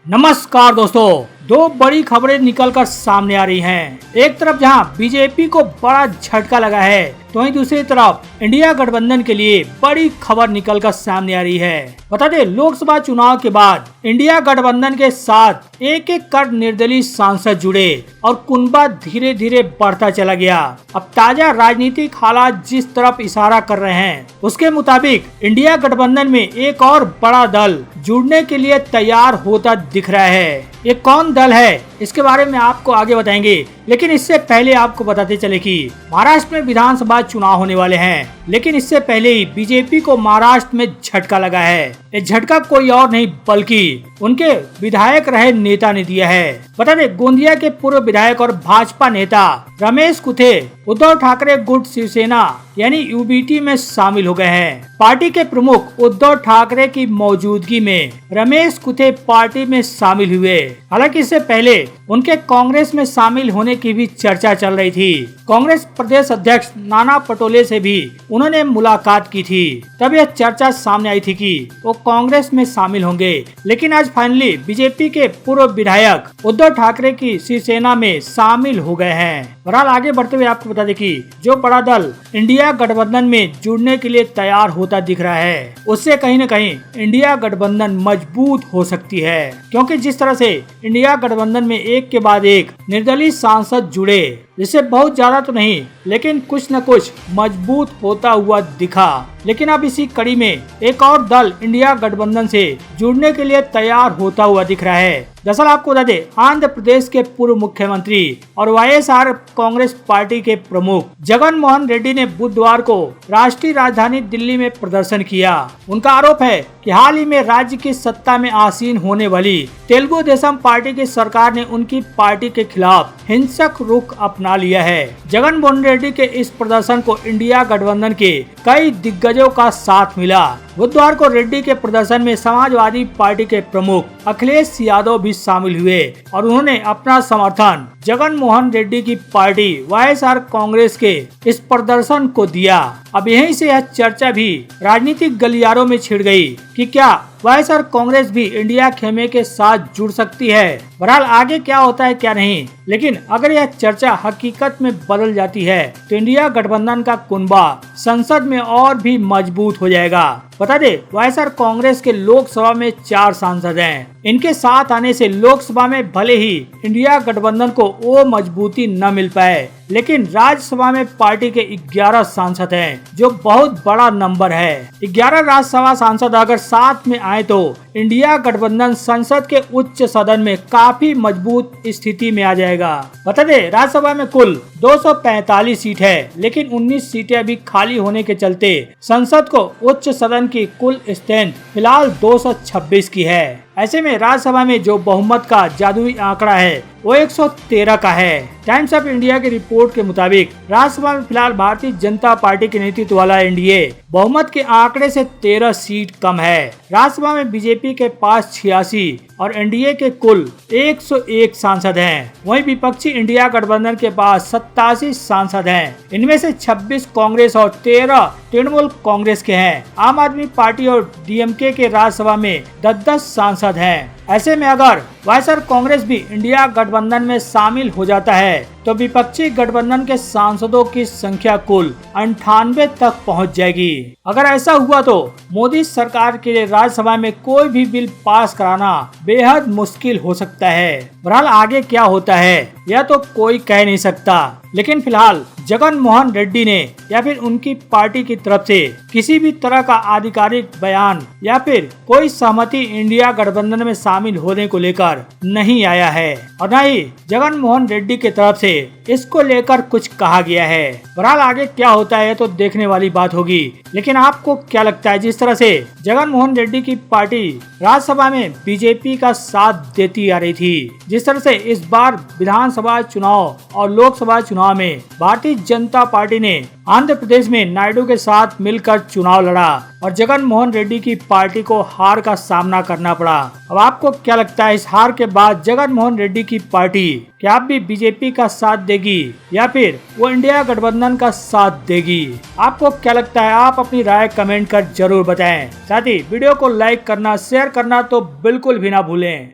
नमस्कार दोस्तों, दो बड़ी खबरें निकलकर सामने आ रही हैं। एक तरफ जहां बीजेपी को बड़ा झटका लगा है, तो वहीं दूसरी तरफ इंडिया गठबंधन के लिए बड़ी खबर निकलकर सामने आ रही है। बता दें, लोकसभा चुनाव के बाद इंडिया गठबंधन के साथ एक एक कर निर्दलीय सांसद जुड़े और कुनबा धीरे धीरे बढ़ता चला गया। अब ताजा राजनीतिक हालात जिस तरफ इशारा कर रहे हैं, उसके मुताबिक इंडिया गठबंधन में एक और बड़ा दल जुड़ने के लिए तैयार होता दिख रहा है। ये कौन दल है, इसके बारे में आपको आगे बताएंगे, लेकिन इससे पहले आपको बताते चले कि महाराष्ट्र में विधानसभा चुनाव होने वाले हैं। लेकिन इससे पहले ही बीजेपी को महाराष्ट्र में झटका लगा है। ये झटका कोई और नहीं बल्कि उनके विधायक रहे नेता ने दिया है। बता दें, गोंदिया के पूर्व विधायक और भाजपा नेता रमेश कुथे उद्धव ठाकरे गुट शिवसेना यानी यूबीटी में शामिल हो गए हैं। पार्टी के प्रमुख उद्धव ठाकरे की मौजूदगी में रमेश कुथे पार्टी में शामिल हुए। हालांकि इससे पहले उनके कांग्रेस में शामिल होने की भी चर्चा चल रही थी। कांग्रेस प्रदेश अध्यक्ष नाना पटोले से भी उन्होंने मुलाकात की थी। तब यह चर्चा सामने आई थी कि वो कांग्रेस में शामिल होंगे। लेकिन आज फाइनली बीजेपी के पूर्व विधायक उद्धव ठाकरे की शिवसेना में शामिल हो गए हैं। बहरहाल आगे बढ़ते हुए आपको बता दें कि जो बड़ा दल इंडिया गठबंधन में जुड़ने के लिए तैयार होता दिख रहा है, उससे कहीं न कहीं इंडिया गठबंधन मजबूत हो सकती है। क्योंकि जिस तरह से इंडिया गठबंधन में एक के बाद एक निर्दलीय सांसद जुड़े, जिससे बहुत ज्यादा तो नहीं लेकिन कुछ न कुछ मजबूत होता हुआ दिखा। लेकिन अब इसी कड़ी में एक और दल इंडिया गठबंधन से जुड़ने के लिए तैयार होता हुआ दिख रहा है। दरअसल आपको बता दें, आंध्र प्रदेश के पूर्व मुख्यमंत्री और वाईएसआर कांग्रेस पार्टी के प्रमुख जगन मोहन रेड्डी ने बुधवार को राष्ट्रीय राजधानी दिल्ली में प्रदर्शन किया। उनका आरोप है कि हाल ही में राज्य की सत्ता में आसीन होने वाली तेलुगु देशम पार्टी की सरकार ने उनकी पार्टी के खिलाफ हिंसक रुख अपना लिया है। जगन मोहन रेड्डी के इस प्रदर्शन को इंडिया गठबंधन के कई दिग्गजों का साथ मिला। बुधवार को रेड्डी के प्रदर्शन में समाजवादी पार्टी के प्रमुख अखिलेश यादव भी शामिल हुए और उन्होंने अपना समर्थन जगन मोहन रेड्डी की पार्टी वाईएसआर कांग्रेस के इस प्रदर्शन को दिया। अब यहीं से यह चर्चा भी राजनीतिक गलियारों में छिड़ गई कि क्या वाईएसआर कांग्रेस भी इंडिया खेमे के साथ जुड़ सकती है। बहरहाल आगे क्या होता है क्या नहीं, लेकिन अगर यह चर्चा हकीकत में बदल जाती है तो इंडिया गठबंधन का कुनबा संसद में और भी मजबूत हो जाएगा। बता दे, वाईएसआर कांग्रेस के लोकसभा में 4 सांसद हैं। इनके साथ आने से लोकसभा में भले ही इंडिया गठबंधन को वो मजबूती न मिल पाए, लेकिन राज्यसभा में पार्टी के 11 सांसद हैं, जो बहुत बड़ा नंबर है। 11 राज्यसभा सांसद अगर साथ में आए तो इंडिया गठबंधन संसद के उच्च सदन में काफी मजबूत स्थिति में आ जाएगा। बता दे, राज्यसभा में कुल 245 सीट है, लेकिन 19 सीटें अभी खाली होने के चलते संसद को उच्च सदन की कुल स्ट्रेंथ फिलहाल 226 की है। ऐसे में राज्यसभा में जो बहुमत का जादुई आंकड़ा है वो 113 का है। टाइम्स ऑफ इंडिया की रिपोर्ट के मुताबिक राज्यसभा में फिलहाल भारतीय जनता पार्टी के नेतृत्व वाला एनडीए बहुमत के आंकड़े से 13 सीट कम है। राज्यसभा में बीजेपी के पास 86 और एनडीए के कुल 101 सांसद हैं। वहीं विपक्षी इंडिया गठबंधन के पास 87 सांसद हैं। इनमें से 26 कांग्रेस और 13 तृणमूल कांग्रेस के हैं। आम आदमी पार्टी और डीएमके के राज्यसभा में 10-10 सांसद हैं। ऐसे में अगर वाईएसआर कांग्रेस भी इंडिया गठबंधन में शामिल हो जाता है तो विपक्षी गठबंधन के सांसदों की संख्या कुल 98 तक पहुंच जाएगी। अगर ऐसा हुआ तो मोदी सरकार के लिए राज्यसभा में कोई भी बिल पास कराना बेहद मुश्किल हो सकता है। बहरहाल आगे क्या होता है यह तो कोई कह नहीं सकता, लेकिन फिलहाल जगन मोहन रेड्डी ने या फिर उनकी पार्टी की तरफ से किसी भी तरह का आधिकारिक बयान या फिर कोई सहमति इंडिया गठबंधन में शामिल होने को लेकर नहीं आया है और न ही जगन मोहन रेड्डी की तरफ से इसको लेकर कुछ कहा गया है। बहरहाल आगे क्या होता है तो देखने वाली बात होगी। लेकिन आपको क्या लगता है, जिस तरह से जगन मोहन रेड्डी की पार्टी राज्यसभा में बीजेपी का साथ देती आ रही थी, जिस तरह से इस बार विधानसभा चुनाव और लोकसभा चुनाव में भारतीय जनता पार्टी ने आंध्र प्रदेश में नायडू के साथ मिलकर चुनाव लड़ा और जगन मोहन रेड्डी की पार्टी को हार का सामना करना पड़ा। अब आपको क्या लगता है, इस हार के बाद जगन मोहन रेड्डी की पार्टी क्या अब भी बीजेपी का साथ देगी या फिर वो इंडिया गठबंधन का साथ देगी? आपको क्या लगता है, आप अपनी राय कमेंट कर जरूर बताएं। साथ ही वीडियो को लाइक करना, शेयर करना तो बिल्कुल भी ना भूलें।